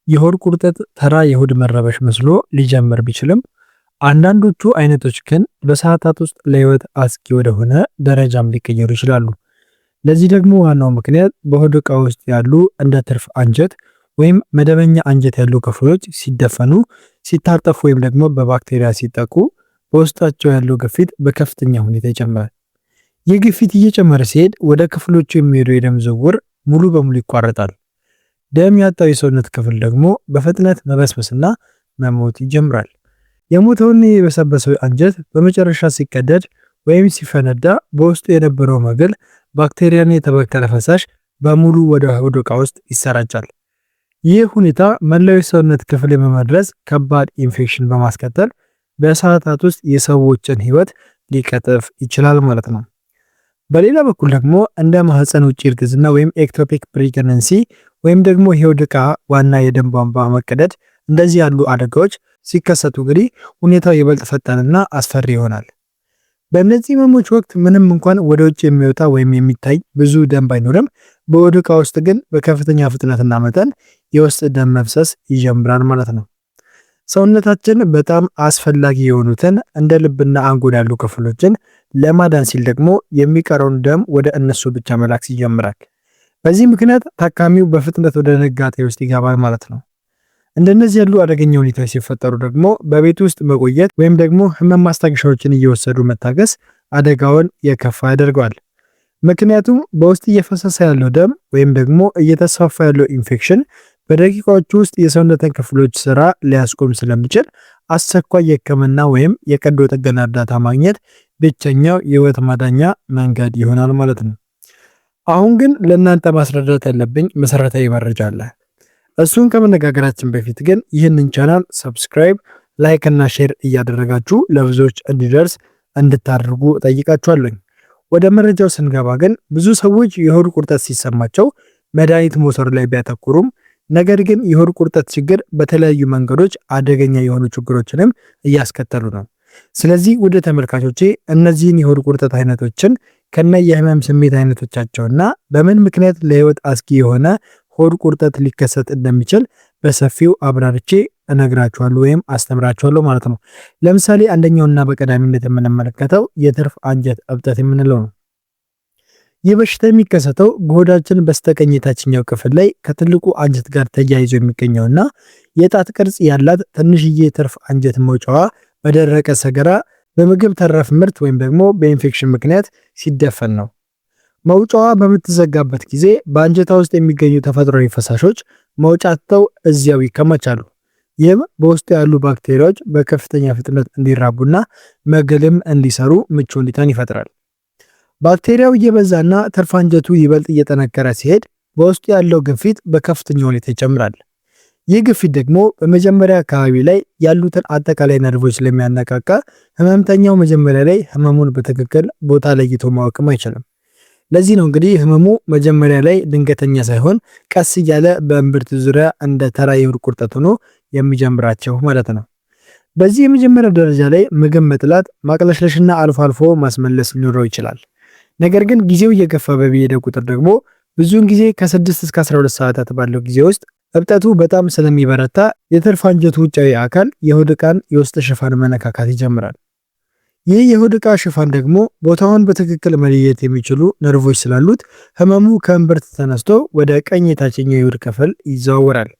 የሆድ ቁርጠት ተራ የሆድ መረበሽ መስሎ ሊጀምር ቢችልም አንዳንዶቹ አይነቶች ግን በሰዓታት ውስጥ ለህይወት አስጊ ወደሆነ ደረጃም ሊቀየሩ ይችላሉ። ለዚህ ደግሞ ዋናው ምክንያት በሆድ ዕቃ ውስጥ ያሉ እንደ ትርፍ አንጀት ወይም መደበኛ አንጀት ያሉ ክፍሎች ሲደፈኑ፣ ሲታጠፉ ወይም ደግሞ በባክቴሪያ ሲጠቁ በውስጣቸው ያለው ግፊት በከፍተኛ ሁኔታ ይጨምራል። ይህ ግፊት እየጨመረ ሲሄድ ወደ ክፍሎቹ የሚሄደው የደም ዝውውር ሙሉ በሙሉ ይቋረጣል። ደም ያጣው የሰውነት ክፍል ደግሞ በፍጥነት መበስበስና መሞት ይጀምራል። የሞተውና የበሰበሰው አንጀት በመጨረሻ ሲቀደድ ወይም ሲፈነዳ በውስጡ የነበረው መግል፣ ባክቴሪያና የተበከለ ፈሳሽ በሙሉ ወደ ሆድ ዕቃ ውስጥ ይሰራጫል። ይህ ሁኔታ መላው የሰውነት ክፍል የመድረስ ከባድ ኢንፌክሽን በማስከተል በሰዓታት ውስጥ የሰዎችን ህይወት ሊቀጥፍ ይችላል ማለት ነው። በሌላ በኩል ደግሞ እንደ ማህፀን ውጭ እርግዝና ወይም ኤክቶፒክ ፕሬግናንሲ ወይም ደግሞ የሆድ ዕቃ ዋና የደም ቧንቧ መቀደድ እንደዚህ ያሉ አደጋዎች ሲከሰቱ እንግዲህ ሁኔታው ይበልጥ ፈጣንና አስፈሪ ይሆናል። በእነዚህ ህመሞች ወቅት ምንም እንኳን ወደ ውጭ የሚወጣ ወይም የሚታይ ብዙ ደም ባይኖርም በሆድ ዕቃ ውስጥ ግን በከፍተኛ ፍጥነትና መጠን የውስጥ ደም መፍሰስ ይጀምራል ማለት ነው። ሰውነታችን በጣም አስፈላጊ የሆኑትን እንደ ልብና አንጎል ያሉ ክፍሎችን ለማዳን ሲል ደግሞ የሚቀረውን ደም ወደ እነሱ ብቻ መላክ ይጀምራል። በዚህ ምክንያት ታካሚው በፍጥነት ወደ ድንጋጤ ውስጥ ይገባል ማለት ነው። እንደነዚህ ያሉ አደገኛ ሁኔታዎች ሲፈጠሩ ደግሞ በቤት ውስጥ መቆየት ወይም ደግሞ ህመም ማስታገሻዎችን እየወሰዱ መታገስ አደጋውን የከፋ ያደርገዋል። ምክንያቱም በውስጥ እየፈሰሰ ያለው ደም ወይም ደግሞ እየተስፋፋ ያለው ኢንፌክሽን በደቂቃዎች ውስጥ የሰውነትን ክፍሎች ስራ ሊያስቆም ስለሚችል አስቸኳይ የህክምና ወይም የቀዶ ጥገና እርዳታ ማግኘት ብቸኛው የህይወት ማዳኛ መንገድ ይሆናል ማለት ነው። አሁን ግን ለእናንተ ማስረዳት ያለብኝ መሰረታዊ መረጃ አለ። እሱን ከመነጋገራችን በፊት ግን ይህንን ቻናል ሰብስክራይብ፣ ላይክ እና ሼር እያደረጋችሁ ለብዙዎች እንዲደርስ እንድታደርጉ ጠይቃችኋለሁ። ወደ መረጃው ስንገባ ግን ብዙ ሰዎች የሆድ ቁርጠት ሲሰማቸው መድኃኒት መውሰድ ላይ ቢያተኩሩም ነገር ግን የሆድ ቁርጠት ችግር በተለያዩ መንገዶች አደገኛ የሆኑ ችግሮችንም እያስከተሉ ነው። ስለዚህ ወደ ተመልካቾቼ እነዚህን የሆድ ቁርጠት አይነቶችን ከነ የህመም ስሜት አይነቶቻቸውና በምን ምክንያት ለህይወት አስጊ የሆነ ሆድ ቁርጠት ሊከሰት እንደሚችል በሰፊው አብራርቼ እነግራችኋለሁ ወይም አስተምራችኋለሁ ማለት ነው። ለምሳሌ አንደኛውና በቀዳሚነት የምንመለከተው የትርፍ አንጀት እብጠት የምንለው ነው። ይህ በሽታ የሚከሰተው በሆዳችን በስተቀኝ የታችኛው ክፍል ላይ ከትልቁ አንጀት ጋር ተያይዞ የሚገኘውና የጣት ቅርጽ ያላት ትንሽዬ ትርፍ አንጀት መውጫዋ በደረቀ ሰገራ በምግብ ተረፍ ምርት ወይም ደግሞ በኢንፌክሽን ምክንያት ሲደፈን ነው። መውጫዋ በምትዘጋበት ጊዜ በአንጀታ ውስጥ የሚገኙ ተፈጥሯዊ ፈሳሾች መውጫተው እዚያው ይከማቻሉ። ይህም በውስጡ ያሉ ባክቴሪያዎች በከፍተኛ ፍጥነት እንዲራቡና መግልም እንዲሰሩ ምቹ ሁኔታን ይፈጥራል። ባክቴሪያው እየበዛና ትርፍ አንጀቱ ይበልጥ እየጠነከረ ሲሄድ በውስጡ ያለው ግፊት በከፍተኛ ሁኔታ ይጨምራል። ይህ ግፊት ደግሞ በመጀመሪያ አካባቢ ላይ ያሉትን አጠቃላይ ነርቮች ስለሚያነቃቃ ህመምተኛው መጀመሪያ ላይ ህመሙን በትክክል ቦታ ለይቶ ማወቅም አይችልም። ለዚህ ነው እንግዲህ ህመሙ መጀመሪያ ላይ ድንገተኛ ሳይሆን ቀስ እያለ በእምብርት ዙሪያ እንደ ተራ የሆድ ቁርጠት ሆኖ የሚጀምራቸው ማለት ነው። በዚህ የመጀመሪያ ደረጃ ላይ ምግብ መጥላት፣ ማቅለሽለሽና አልፎ አልፎ ማስመለስ ሊኖረው ይችላል። ነገር ግን ጊዜው እየገፋ በሚሄድ ቁጥር ደግሞ ብዙውን ጊዜ ከ6 እስከ 12 ሰዓታት ባለው ጊዜ ውስጥ እብጠቱ በጣም ስለሚበረታ የትርፍ አንጀቱ ውጫዊ አካል የሆድ ዕቃን የውስጥ ሽፋን መነካካት ይጀምራል። ይህ የሆድ ዕቃ ሽፋን ደግሞ ቦታውን በትክክል መለየት የሚችሉ ነርቮች ስላሉት ህመሙ ከእምብርት ተነስቶ ወደ ቀኝ የታችኛው የሆድ ክፍል ይዘዋወራል።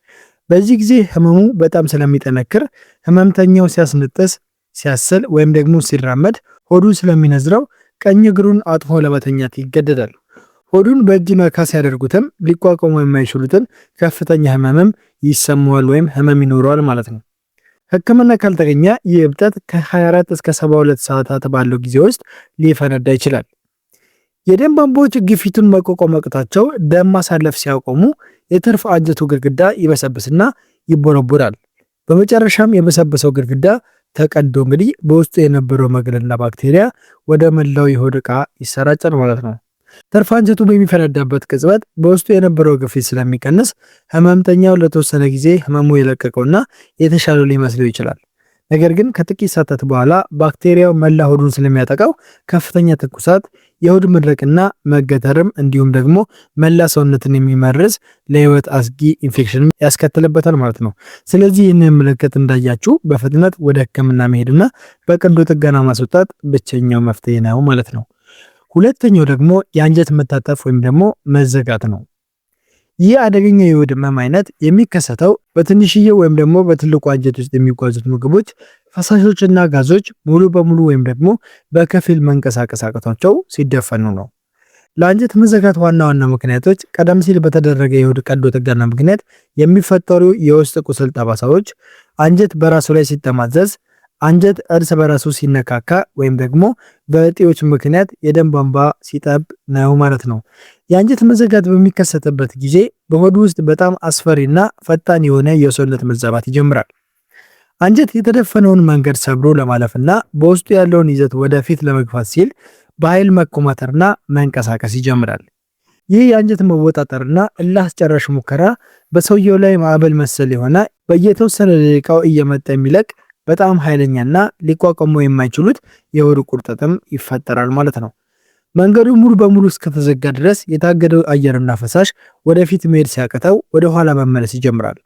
በዚህ ጊዜ ህመሙ በጣም ስለሚጠነክር ህመምተኛው ሲያስነጥስ፣ ሲያስል ወይም ደግሞ ሲራመድ ሆዱ ስለሚነዝረው ቀኝ እግሩን አጥፎ ለመተኛት ይገደዳል። ሆዱን በእጅ ነካ ሲያደርጉትም ሊቋቋሙ የማይችሉትን ከፍተኛ ህመምም ይሰማዋል ወይም ህመም ይኖረዋል ማለት ነው። ህክምና ካልተገኘ ይህ እብጠት ከ24 እስከ 72 ሰዓታት ባለው ጊዜ ውስጥ ሊፈነዳ ይችላል። የደም ቧንቧዎች ግፊቱን መቋቋም አቅቷቸው ደም ማሳለፍ ሲያቆሙ የትርፍ አንጀቱ ግድግዳ ይበሰብስና ይቦረቦራል። በመጨረሻም የበሰበሰው ግድግዳ ተቀዶ እንግዲህ በውስጡ የነበረው መግልና ባክቴሪያ ወደ መላው የሆድ ዕቃ ይሰራጫል ማለት ነው። ትርፍ አንጀቱ በሚፈነዳበት ቅጽበት በውስጡ የነበረው ግፊት ስለሚቀንስ ህመምተኛው ለተወሰነ ጊዜ ህመሙ የለቀቀውና የተሻለው ሊመስለው ይችላል። ነገር ግን ከጥቂት ሰዓታት በኋላ ባክቴሪያው መላ ሆዱን ስለሚያጠቃው ከፍተኛ ትኩሳት፣ የሆድ መድረቅና መገተርም እንዲሁም ደግሞ መላ ሰውነትን የሚመርዝ ለህይወት አስጊ ኢንፌክሽን ያስከትልበታል ማለት ነው። ስለዚህ ይህንን ምልክት እንዳያችሁ በፍጥነት ወደ ህክምና መሄድና በቀዶ ጥገና ማስወጣት ብቸኛው መፍትሄ ነው ማለት ነው። ሁለተኛው ደግሞ የአንጀት መታጠፍ ወይም ደግሞ መዘጋት ነው። ይህ አደገኛ የሆድ ህመም አይነት የሚከሰተው በትንሽዬ ወይም ደግሞ በትልቁ አንጀት ውስጥ የሚጓዙት ምግቦች፣ ፈሳሾችና ጋዞች ሙሉ በሙሉ ወይም ደግሞ በከፊል መንቀሳቀስ አቅቷቸው ሲደፈኑ ነው። ለአንጀት መዘጋት ዋና ዋና ምክንያቶች ቀደም ሲል በተደረገ የሆድ ቀዶ ጥገና ምክንያት የሚፈጠሩ የውስጥ ቁስል ጠባሳዎች፣ አንጀት በራሱ ላይ ሲጠማዘዝ፣ አንጀት እርስ በራሱ ሲነካካ ወይም ደግሞ በእጢዎች ምክንያት የደም ቧንቧ ሲጠብ ነው ማለት ነው። የአንጀት መዘጋት በሚከሰትበት ጊዜ በሆድ ውስጥ በጣም አስፈሪና ፈጣን የሆነ የሰውነት መዛባት ይጀምራል። አንጀት የተደፈነውን መንገድ ሰብሮ ለማለፍና በውስጡ ያለውን ይዘት ወደፊት ለመግፋት ሲል በኃይል መኮማተርና መንቀሳቀስ ይጀምራል። ይህ የአንጀት መወጣጠርና እልህ አስጨራሽ ሙከራ በሰውየው ላይ ማዕበል መሰል የሆነ በየተወሰነ ደቂቃው እየመጣ የሚለቅ በጣም ኃይለኛና ሊቋቋሙ የማይችሉት የሆድ ቁርጠትም ይፈጠራል ማለት ነው። መንገዱ ሙሉ በሙሉ እስከተዘጋ ድረስ የታገደው አየርና ፈሳሽ ወደፊት መሄድ ሲያቅተው ወደ ኋላ መመለስ ይጀምራል።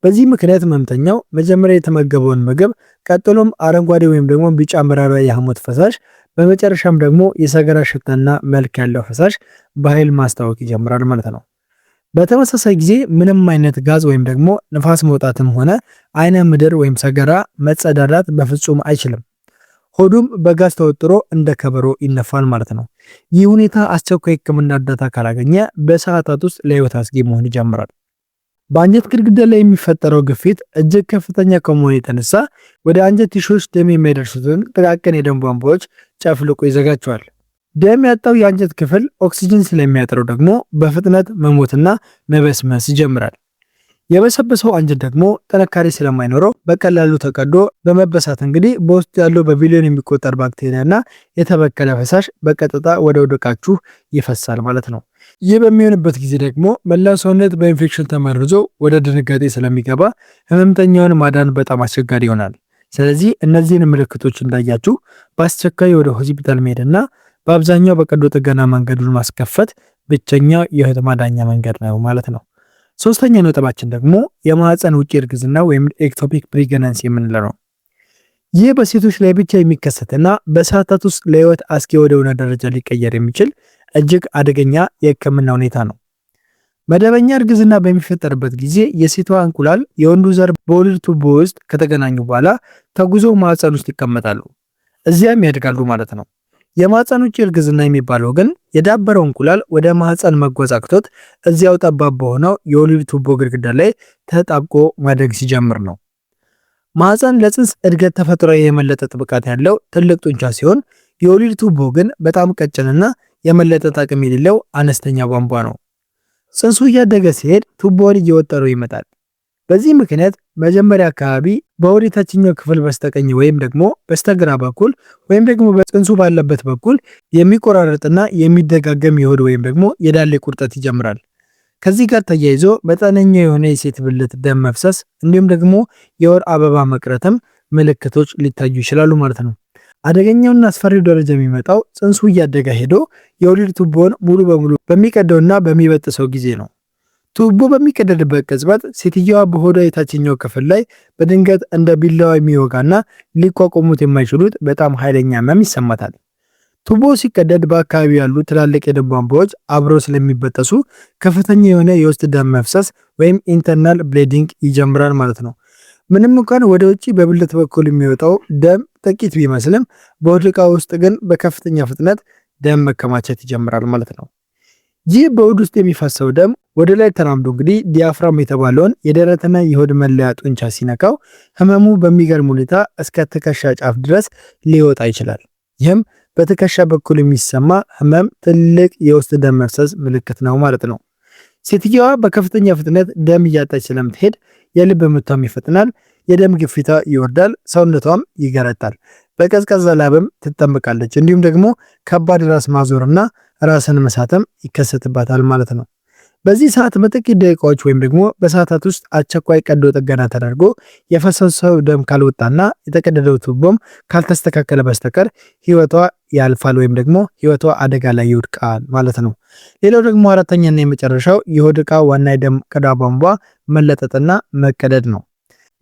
በዚህ ምክንያት ህመምተኛው መጀመሪያ የተመገበውን ምግብ፣ ቀጥሎም አረንጓዴ ወይም ደግሞ ቢጫ መራራ የሐሞት ፈሳሽ፣ በመጨረሻም ደግሞ የሰገራ ሽታና መልክ ያለው ፈሳሽ በኃይል ማስታወቅ ይጀምራል ማለት ነው። በተመሳሳይ ጊዜ ምንም አይነት ጋዝ ወይም ደግሞ ንፋስ መውጣትም ሆነ አይነ ምድር ወይም ሰገራ መጸዳዳት በፍጹም አይችልም። ሆዱም በጋዝ ተወጥሮ እንደ ከበሮ ይነፋል ማለት ነው። ይህ ሁኔታ አስቸኳይ ህክምና እርዳታ ካላገኘ በሰዓታት ውስጥ ለህይወት አስጊ መሆን ይጀምራል። በአንጀት ግድግዳ ላይ የሚፈጠረው ግፊት እጅግ ከፍተኛ ከመሆኑ የተነሳ ወደ አንጀት ቲሾች ደም የሚያደርሱትን ጥቃቅን የደም ቧንቧዎች ጨፍልቆ ይዘጋቸዋል። ደም ያጣው የአንጀት ክፍል ኦክሲጅን ስለሚያጥረው ደግሞ በፍጥነት መሞትና መበስመስ ይጀምራል። የበሰበሰው አንጀት ደግሞ ጥንካሬ ስለማይኖረው በቀላሉ ተቀዶ በመበሳት እንግዲህ በውስጡ ያለው በቢሊዮን የሚቆጠር ባክቴሪያና የተበከለ ፈሳሽ በቀጥታ ወደ ወደቃችሁ ይፈሳል ማለት ነው። ይህ በሚሆንበት ጊዜ ደግሞ መላው ሰውነት በኢንፌክሽን ተመርዞ ወደ ድንጋጤ ስለሚገባ ህመምተኛውን ማዳን በጣም አስቸጋሪ ይሆናል። ስለዚህ እነዚህን ምልክቶች እንዳያችሁ በአስቸኳይ ወደ ሆስፒታል መሄድና በአብዛኛው በቀዶ ጥገና መንገዱን ማስከፈት ብቸኛው የህይወት ማዳኛ መንገድ ነው ማለት ነው። ሶስተኛ ነጥባችን ደግሞ የማህፀን ውጪ እርግዝና ወይም ኤክቶፒክ ፕሬግናንሲ የምንለው ነው። ይህ በሴቶች ላይ ብቻ የሚከሰትና በሰዓታት ውስጥ ለህይወት አስጊ ወደሆነ ደረጃ ሊቀየር የሚችል እጅግ አደገኛ የህክምና ሁኔታ ነው። መደበኛ እርግዝና በሚፈጠርበት ጊዜ የሴቷ እንቁላል የወንዱ ዘር በወሊድ ቱቦ ውስጥ ከተገናኙ በኋላ ተጉዞ ማህፀን ውስጥ ይቀመጣሉ፣ እዚያም ያድጋሉ ማለት ነው። የማህፀን ውጪ እርግዝና የሚባለው ግን የዳበረው እንቁላል ወደ ማህፀን መጓዝ አቅቶት እዚያው ጠባብ በሆነው የወሊድ ቱቦ ግድግዳ ላይ ተጣብቆ ማደግ ሲጀምር ነው። ማህፀን ለጽንስ እድገት ተፈጥሯዊ የመለጠጥ ብቃት ያለው ትልቅ ጡንቻ ሲሆን፣ የወሊድ ቱቦ ግን በጣም ቀጭንና የመለጠጥ አቅም የሌለው አነስተኛ ቧንቧ ነው። ጽንሱ እያደገ ሲሄድ ቱቦውን እየወጠረው ይመጣል። በዚህ ምክንያት መጀመሪያ አካባቢ በሆድ የታችኛው ክፍል በስተቀኝ ወይም ደግሞ በስተግራ በኩል ወይም ደግሞ በጽንሱ ባለበት በኩል የሚቆራረጥና የሚደጋገም የሆድ ወይም ደግሞ የዳሌ ቁርጠት ይጀምራል። ከዚህ ጋር ተያይዞ መጠነኛ የሆነ የሴት ብልት ደም መፍሰስ እንዲሁም ደግሞ የወር አበባ መቅረትም ምልክቶች ሊታዩ ይችላሉ ማለት ነው። አደገኛውና አስፈሪው ደረጃ የሚመጣው ጽንሱ እያደገ ሄዶ የወሊድ ቱቦውን ሙሉ በሙሉ በሚቀደውና በሚበጥሰው ጊዜ ነው። ቱቦ በሚቀደድበት ቅጽበት ሴትየዋ በሆዷ የታችኛው ክፍል ላይ በድንገት እንደ ቢላዋ የሚወጋና ሊቋቋሙት የማይችሉት በጣም ኃይለኛ ህመም ይሰማታል። ቱቦ ሲቀደድ በአካባቢው ያሉ ትላልቅ የደም ቧንቧዎች አብረው ስለሚበጠሱ ከፍተኛ የሆነ የውስጥ ደም መፍሰስ ወይም ኢንተርናል ብሊዲንግ ይጀምራል ማለት ነው። ምንም እንኳን ወደ ውጪ በብልት በኩል የሚወጣው ደም ጥቂት ቢመስልም በሆድ ዕቃ ውስጥ ግን በከፍተኛ ፍጥነት ደም መከማቸት ይጀምራል ማለት ነው። ይህ በሆድ ውስጥ የሚፈሰው ደም ወደ ላይ ተራምዶ እንግዲህ ዲያፍራም የተባለውን የደረትና የሆድ መለያ ጡንቻ ሲነካው ህመሙ በሚገርም ሁኔታ እስከ ትከሻ ጫፍ ድረስ ሊወጣ ይችላል። ይህም በትከሻ በኩል የሚሰማ ህመም ትልቅ የውስጥ ደም መፍሰስ ምልክት ነው ማለት ነው። ሴትየዋ በከፍተኛ ፍጥነት ደም እያጣች ስለምትሄድ የልብ ምቷም ይፈጥናል፣ የደም ግፊቷ ይወርዳል፣ ሰውነቷም ይገረጣል፣ በቀዝቃዛ ላብም ትጠምቃለች። እንዲሁም ደግሞ ከባድ ራስ ማዞርና ራስን መሳተም ይከሰትባታል ማለት ነው። በዚህ ሰዓት በጥቂት ደቂቃዎች ወይም ደግሞ በሰዓታት ውስጥ አስቸኳይ ቀዶ ጥገና ተደርጎ የፈሰሰው ደም ካልወጣና የተቀደደው ቱቦም ካልተስተካከለ በስተቀር ህይወቷ ያልፋል ወይም ደግሞ ህይወቷ አደጋ ላይ ይወድቃል ማለት ነው። ሌላው ደግሞ አራተኛና የመጨረሻው የሆድ ዕቃ ዋና የደም ቅዳ ቧንቧ መለጠጥና መቀደድ ነው።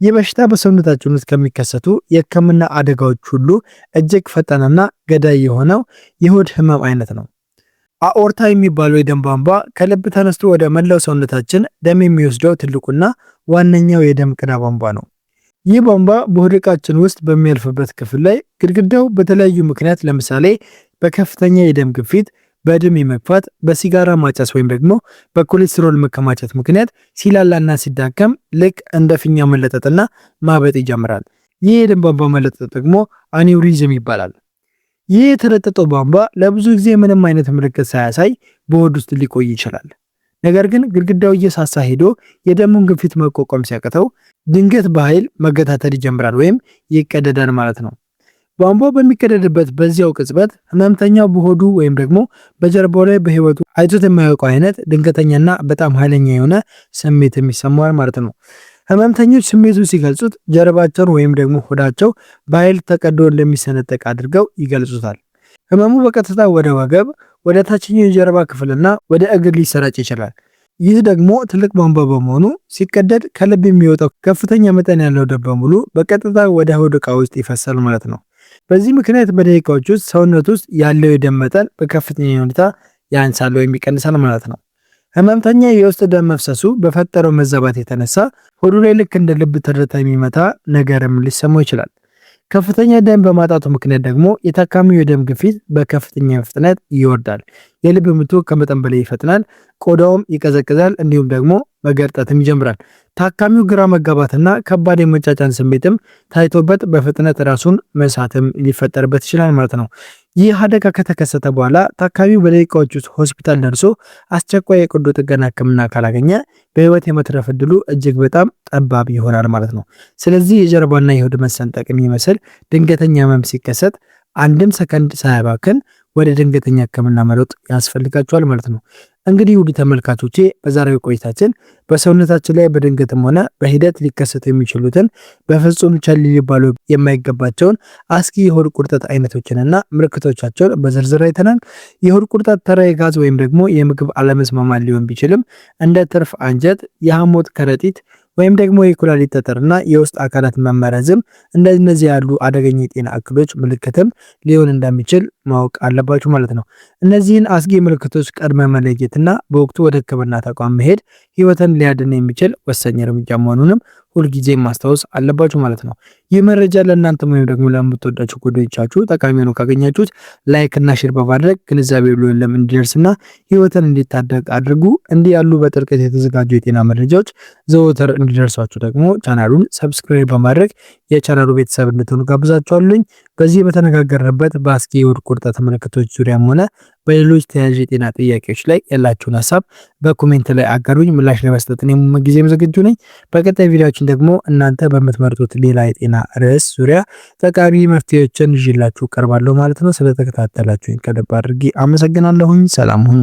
ይህ በሽታ በሰውነታችን ውስጥ ከሚከሰቱ የህክምና አደጋዎች ሁሉ እጅግ ፈጣንና ገዳይ የሆነው የሆድ ህመም አይነት ነው። አኦርታ የሚባለው የደም ቧንቧ ከልብ ተነስቶ ወደ መላው ሰውነታችን ደም የሚወስደው ትልቁና ዋነኛው የደም ቅዳ ቧንቧ ነው። ይህ ቧንቧ በሆድ ዕቃችን ውስጥ በሚያልፍበት ክፍል ላይ ግድግዳው በተለያዩ ምክንያት ለምሳሌ በከፍተኛ የደም ግፊት፣ በእድሜ መግፋት፣ በሲጋራ ማጨስ ወይም ደግሞ በኮሌስትሮል መከማቸት ምክንያት ሲላላና ሲዳከም ልክ እንደ ፊኛ መለጠጥና ማበጥ ይጀምራል። ይህ የደም ቧንቧ መለጠጥ ደግሞ አኒውሪዝም ይባላል። ይህ የተለጠጠው ቧንቧ ለብዙ ጊዜ ምንም አይነት ምልክት ሳያሳይ በሆድ ውስጥ ሊቆይ ይችላል። ነገር ግን ግድግዳው እየሳሳ ሄዶ የደሙን ግፊት መቋቋም ሲያቅተው ድንገት በኃይል መገታተል ይጀምራል ወይም ይቀደዳል ማለት ነው። ቧንቧው በሚቀደድበት በዚያው ቅጽበት ህመምተኛው በሆዱ ወይም ደግሞ በጀርባው ላይ በህይወቱ አይቶት የማያውቀው አይነት ድንገተኛና በጣም ኃይለኛ የሆነ ስሜት የሚሰማዋል ማለት ነው። ህመምተኞች ስሜቱ ሲገልጹት ጀርባቸውን ወይም ደግሞ ሆዳቸው በኃይል ተቀዶ እንደሚሰነጠቅ አድርገው ይገልጹታል። ህመሙ በቀጥታ ወደ ወገብ፣ ወደ ታችኛው የጀርባ ክፍልና ወደ እግር ሊሰራጭ ይችላል። ይህ ደግሞ ትልቅ ቧንቧ በመሆኑ ሲቀደድ ከልብ የሚወጣው ከፍተኛ መጠን ያለው ደም በሙሉ በቀጥታ ወደ ሆድ ዕቃ ውስጥ ይፈሳል ማለት ነው። በዚህ ምክንያት በደቂቃዎች ውስጥ ሰውነት ውስጥ ያለው የደም መጠን በከፍተኛ ሁኔታ ያንሳል ወይም ይቀንሳል ማለት ነው። ህመምተኛ የውስጥ ደም መፍሰሱ በፈጠረው መዛባት የተነሳ ሆዱ ላይ ልክ እንደ ልብ ትርታ የሚመታ ነገርም ሊሰማው ይችላል። ከፍተኛ ደም በማጣቱ ምክንያት ደግሞ የታካሚው የደም ግፊት በከፍተኛ ፍጥነት ይወርዳል። የልብ ምቱ ከመጠን በላይ ይፈጥናል። ቆዳውም ይቀዘቅዛል፣ እንዲሁም ደግሞ መገርጠትም ይጀምራል። ታካሚው ግራ መጋባትና ከባድ የመጫጫን ስሜትም ታይቶበት በፍጥነት ራሱን መሳትም ሊፈጠርበት ይችላል ማለት ነው። ይህ አደጋ ከተከሰተ በኋላ ታካሚው በደቂቃዎች ውስጥ ሆስፒታል ደርሶ አስቸኳይ የቀዶ ጥገና ህክምና ካላገኘ በህይወት የመትረፍ እድሉ እጅግ በጣም ጠባብ ይሆናል ማለት ነው። ስለዚህ የጀርባና የሆድ መሰንጠቅ የሚመስል ድንገተኛ ህመም ሲከሰት አንድም ሰከንድ ሳያባክን ወደ ድንገተኛ ህክምና መሮጥ ያስፈልጋቸዋል ማለት ነው። እንግዲህ ውድ ተመልካቾቼ በዛሬው ቆይታችን በሰውነታችን ላይ በድንገትም ሆነ በሂደት ሊከሰቱ የሚችሉትን በፍጹም ቸል ሊባሉ የማይገባቸውን አስጊ የሆድ ቁርጠት አይነቶችንና ምልክቶቻቸውን በዝርዝር አይተናል። የሆድ ቁርጠት ተራ የጋዝ ወይም ደግሞ የምግብ አለመስማማት ሊሆን ቢችልም እንደ ትርፍ አንጀት፣ የሐሞት ከረጢት ወይም ደግሞ የኩላሊት ጠጠርና የውስጥ አካላት መመረዝም እንደነዚህ ያሉ አደገኛ የጤና እክሎች ምልክትም ሊሆን እንደሚችል ማወቅ አለባችሁ ማለት ነው። እነዚህን አስጊ ምልክቶች ቀድመ መለየትና በወቅቱ ወደ ህክምና ተቋም መሄድ ህይወትን ሊያድን የሚችል ወሳኝ እርምጃ መሆኑንም ሁልጊዜ ማስታወስ አለባችሁ ማለት ነው። ይህ መረጃ ለእናንተም ወይም ደግሞ ለምትወዳችሁ ጓደኞቻችሁ ጠቃሚ ነው ካገኛችሁት ላይክ እና ሼር በማድረግ ግንዛቤ ብሎን እንዲደርስና ህይወትን እንዲታደግ አድርጉ። እንዲህ ያሉ በጥልቀት የተዘጋጁ የጤና መረጃዎች ዘወትር እንዲደርሷችሁ ደግሞ ቻናሉን ሰብስክራይብ በማድረግ የቻናሉ ቤተሰብ እንድትሆኑ ጋብዛችኋለሁ። በዚህ በተነጋገርንበት በአስጊ የሆድ ቁርጠት ምልክቶች ዙሪያም ሆነ በሌሎች ተያያዥ የጤና ጥያቄዎች ላይ ያላችሁን ሀሳብ በኮሜንት ላይ አጋሩኝ። ምላሽ ለመስጠት እኔም ጊዜም ዝግጁ ነኝ። በቀጣይ ቪዲዮችን ደግሞ እናንተ በምትመርጡት ሌላ የጤና ርዕስ ዙሪያ ጠቃሚ መፍትሄዎችን ይዤላችሁ ቀርባለሁ ማለት ነው። ስለተከታተላችሁኝ ከልብ አድርጌ አመሰግናለሁኝ። ሰላም ሁኑ።